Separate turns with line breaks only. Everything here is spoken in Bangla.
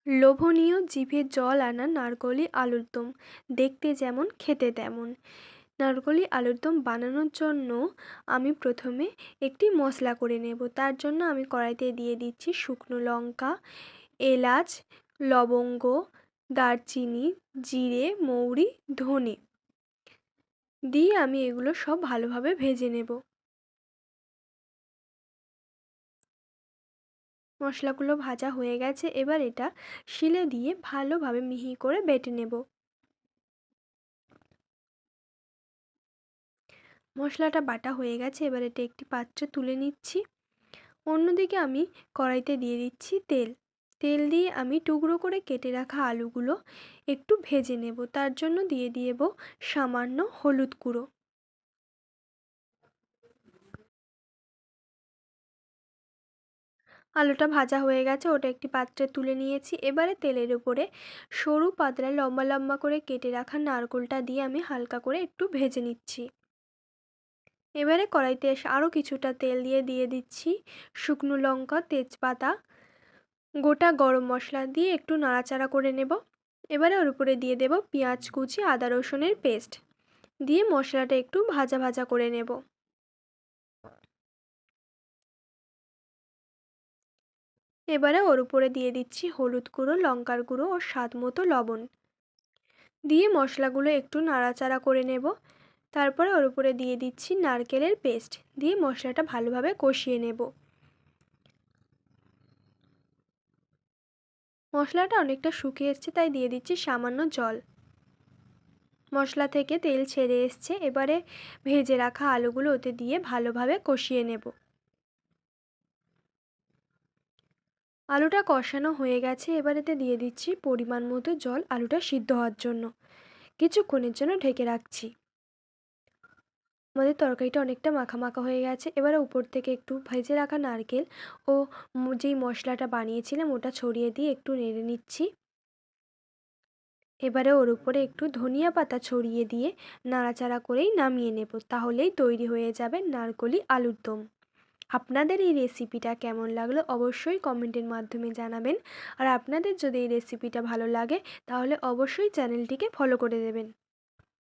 লোভনীয় জিভে জল আনা নারকোলি আলুর দম, দেখতে যেমন খেতে তেমন। নারকোলি আলুর দম বানানোর জন্য আমি প্রথমে একটি মশলা করে নেব। তার জন্য আমি কড়াইতে দিয়ে দিচ্ছি শুকনো লঙ্কা, এলাচ, লবঙ্গ, দারচিনি, জিরে, মৌরি, ধনে দিয়ে আমি এগুলো সব ভালোভাবে ভেজে নেব। মশলাগুলো ভাজা হয়ে গেছে, এবার এটা শিলে দিয়ে ভালোভাবে মিহি করে বেটে নেব। মশলাটা বাটা হয়ে গেছে, এবার এটা একটি পাত্রে তুলে নিচ্ছি। অন্যদিকে আমি কড়াইতে দিয়ে দিচ্ছি তেল। তেল দিয়ে আমি টুকরো করে কেটে রাখা আলুগুলো একটু ভেজে নেব। তার জন্য দিয়ে দেব সামান্য হলুদ গুঁড়ো। আলুটা ভাজা হয়ে গেছে, ওটা একটি পাত্রে তুলে নিয়েছি। এবারে তেলের উপরে সরু পাতলা লম্বা লম্বা করে কেটে রাখা নারকেলটা দিয়ে আমি হালকা করে একটু ভেজে নিচ্ছি। এবারে কড়াইতে আরও কিছুটা তেল দিয়ে দিচ্ছি শুকনো লঙ্কা, তেজপাতা, গোটা গরম মশলা দিয়ে একটু নাড়াচাড়া করে নেব। এবারে ওর উপরে দিয়ে দেব পেঁয়াজ কুচি, আদা রসুনের পেস্ট দিয়ে মশলাটা একটু ভাজা ভাজা করে নেব। এবারে ওর উপরে দিয়ে দিচ্ছি হলুদ গুঁড়ো, লঙ্কার গুঁড়ো ও স্বাদ মতো লবণ দিয়ে মশলাগুলো একটু নাড়াচাড়া করে নেব। তারপরে ওর উপরে দিয়ে দিচ্ছি নারকেলের পেস্ট দিয়ে মশলাটা ভালোভাবে কষিয়ে নেব। মশলাটা অনেকটা শুকিয়ে এসছে, তাই দিয়ে দিচ্ছি সামান্য জল। মশলা থেকে তেল ছেড়ে এসছে, এবারে ভেজে রাখা আলুগুলো ওতে দিয়ে ভালোভাবে কষিয়ে নেব। আলুটা কষানো হয়ে গেছে, এবার এতে দিয়ে দিচ্ছি পরিমাণ মতো জল আলুটা সিদ্ধ হওয়ার জন্য। কিছুক্ষণের জন্য ঢেকে রাখছি। আমাদের তরকারিটা অনেকটা মাখা মাখা হয়ে গেছে, এবারে উপর থেকে একটু ভেজে রাখা নারকেল ও যেই মশলাটা বানিয়েছিলাম ওটা ছড়িয়ে দিয়ে একটু নেড়ে নিচ্ছি। এবারে ওর উপরে একটু ধনিয়া পাতা ছড়িয়ে দিয়ে নাড়াচাড়া করেই নামিয়ে নেব। তাহলেই তৈরি হয়ে যাবে নারকোলি আলুর দম। আপনাদের এই রেসিপিটা কেমন লাগলো অবশ্যই কমেন্টের মাধ্যমে জানাবেন। আর আপনাদের যদি এই রেসিপিটা ভালো লাগে তাহলে অবশ্যই চ্যানেলটিকে ফলো করে দেবেন।